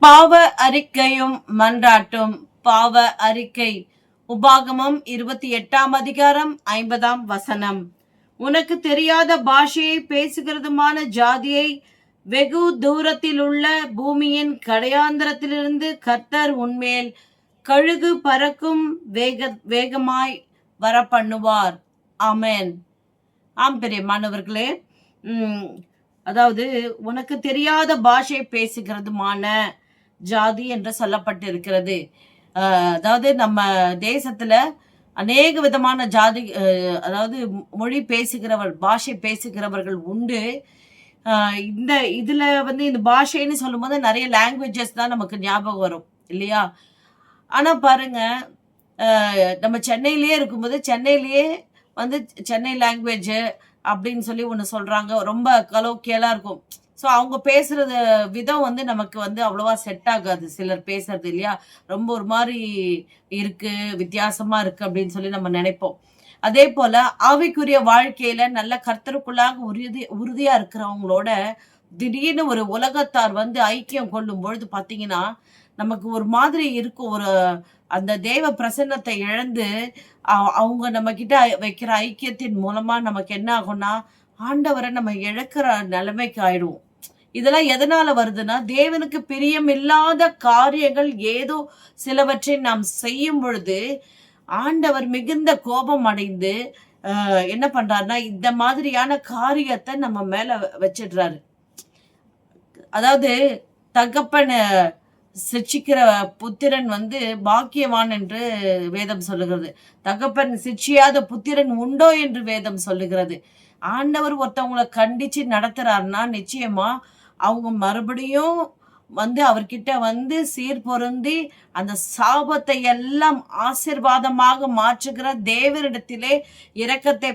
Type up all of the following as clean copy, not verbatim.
பாவ அறிக்கையும் மன்றாட்டும். பாவ அறிக்கை. உபாகமம் 28 50. உனக்கு தெரியாத பாஷையை பேசுகிறதுமான ஜாதியை வெகு தூரத்தில் உள்ள பூமியின் கடையாந்திரத்திலிருந்து கர்த்தர் உன்மேல் கழுகு பறக்கும் வேகமாய் வர பண்ணுவார். ஆமென். ஆம் பிரியமானவர்களே, அதாவது உனக்கு தெரியாத பாஷை பேசுகிறதுமான ஜாதி என்று சொல்லப்பட்டிருக்கிறது. அதாவது நம்ம தேசத்துல அநேக விதமான ஜாதி, அதாவது மொழி பாஷை பேசுகிறவர்கள் உண்டு. இந்த இதுல இந்த பாஷைன்னு சொல்லும்போது நிறைய லாங்குவேஜஸ் தான் நமக்கு ஞாபகம் வரும் இல்லையா? ஆனா பாருங்க, நம்ம சென்னையிலேயே இருக்கும்போது சென்னையிலேயே சென்னை லாங்குவேஜ் அப்படின்னு சொல்லி ஒன்று சொல்றாங்க. ரொம்ப கலோக்கியலா இருக்கும். ஸோ அவங்க பேசுறது விதம் நமக்கு அவ்வளவா செட் ஆகாது. சிலர் பேசுறது இல்லையா, ரொம்ப ஒரு மாதிரி இருக்கு, வித்தியாசமா இருக்கு அப்படின்னு சொல்லி நம்ம நினைப்போம். அதே போல ஆவிக்குரிய வாழ்க்கையில நல்ல கர்த்தருக்குள்ளாக உறுதியா இருக்கிறவங்களோட திடீர்னு ஒரு உலகத்தார் ஐக்கியம் கொள்ளும் பொழுது பாத்தீங்கன்னா நமக்கு ஒரு மாதிரி இருக்கும். ஒரு அந்த தேவ பிரசன்னத்தை இழந்து அவங்க நம்ம கிட்ட வைக்கிற ஐக்கியத்தின் மூலமா நமக்கு என்ன ஆகும்னா, ஆண்டவரை நம்ம இழக்கிற நிலைமைக்கு ஆயிடுவோம். இதெல்லாம் எதனால வருதுன்னா, தேவனுக்கு பிரியம் இல்லாத காரியங்கள் ஏதோ சிலவற்றை நாம் செய்யும் பொழுது ஆண்டவர் மிகுந்த கோபம் அடைந்து என்ன பண்றாருன்னா, இந்த மாதிரியான காரியத்தை நம்ம மேல வச்சிடுறாரு. அதாவது தகப்பன் சிட்சிக்கிற புத்திரன் பாக்கியவான் என்று வேதம் சொல்லுகிறது. தகப்பன் சிட்சியாத புத்திரன் உண்டோ என்று வேதம் சொல்லுகிறது. ஆண்டவர் ஒருத்தவங்களை கண்டிச்சு நடத்துறாருன்னா நிச்சயமா அவங்க மறுபடியும் அவர்கிட்ட சீர் பொருந்தி அந்த சாபத்தை எல்லாம் ஆசீர்வாதமாக மாற்றுகிற தேவனிடத்திலே இரக்கத்தை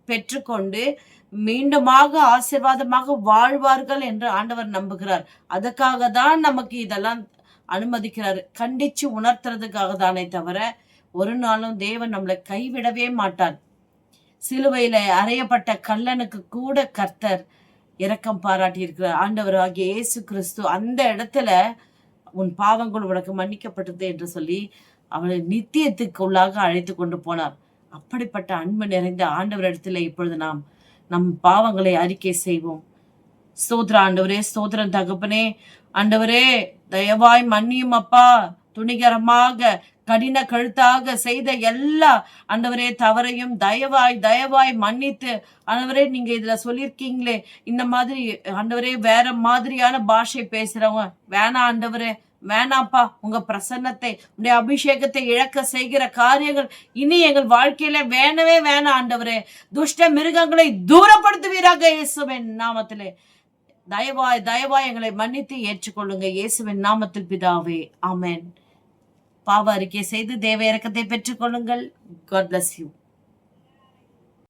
பெற்றுக்கொண்டு மீண்டுமாக ஆசீர்வாதமாக வாழ்வார்கள் என்று ஆண்டவர் நம்புகிறார். அதுக்காக தான் நமக்கு இதெல்லாம் அனுமதிக்கிறாரு, கண்டிச்சு உணர்த்துறதுக்காக தானே தவிர ஒரு நாளும் தேவன் நம்மளை கைவிடவே மாட்டார். சிலுவையில அறையப்பட்ட கல்லனுக்கு கூட கர்த்தர் இரக்கம் பாராட்டி இருக்கிறார். ஆண்டவர் ஆகிய இயேசு கிறிஸ்து அந்த இடத்துல உன் பாவங்கள் உனக்கு மன்னிக்கப்பட்டது என்று சொல்லி அவனை நித்தியத்துக்குள்ளாக அழைத்து கொண்டு போனார். அப்படிப்பட்ட அன்பு நிறைந்த ஆண்டவர் இடத்துல இப்பொழுது நாம் நம் பாவங்களை அறிக்கை செய்வோம். ஸ்தோத்திர ஆண்டவரே, ஸ்தோத்திரம் தகப்பனே. ஆண்டவரே, தயவாய் மன்னியும் அப்பா. துணிகரமாக கடின கழுத்தாக செய்த எல்லா ஆண்டவரே தவறையும் தயவாய் மன்னித்து, ஆண்டவரே நீங்க இதுல சொல்லியிருக்கீங்களே இந்த மாதிரி ஆண்டவரே வேற மாதிரியான பாஷை பேசுறவங்க வேணாம் ஆண்டவரே, வேணாப்பா. உங்க பிரசன்னத்தை, உடைய அபிஷேகத்தை இழக்க செய்கிற காரியங்கள் இனி எங்கள் வாழ்க்கையில வேணவே வேணாம் ஆண்டவரே. துஷ்ட மிருகங்களை தூரப்படுத்துவீராக இயேசுவின் நாமத்திலே. தயவாய் எங்களை மன்னித்து ஏற்றுக்கொள்ளுங்க இயேசுவின் நாமத்தில் பிதாவே, ஆமென். பாவ அறிக்கை செய்து தேவ இரக்கத்தை பெற்றுக்கொள்ளுங்கள். God bless you.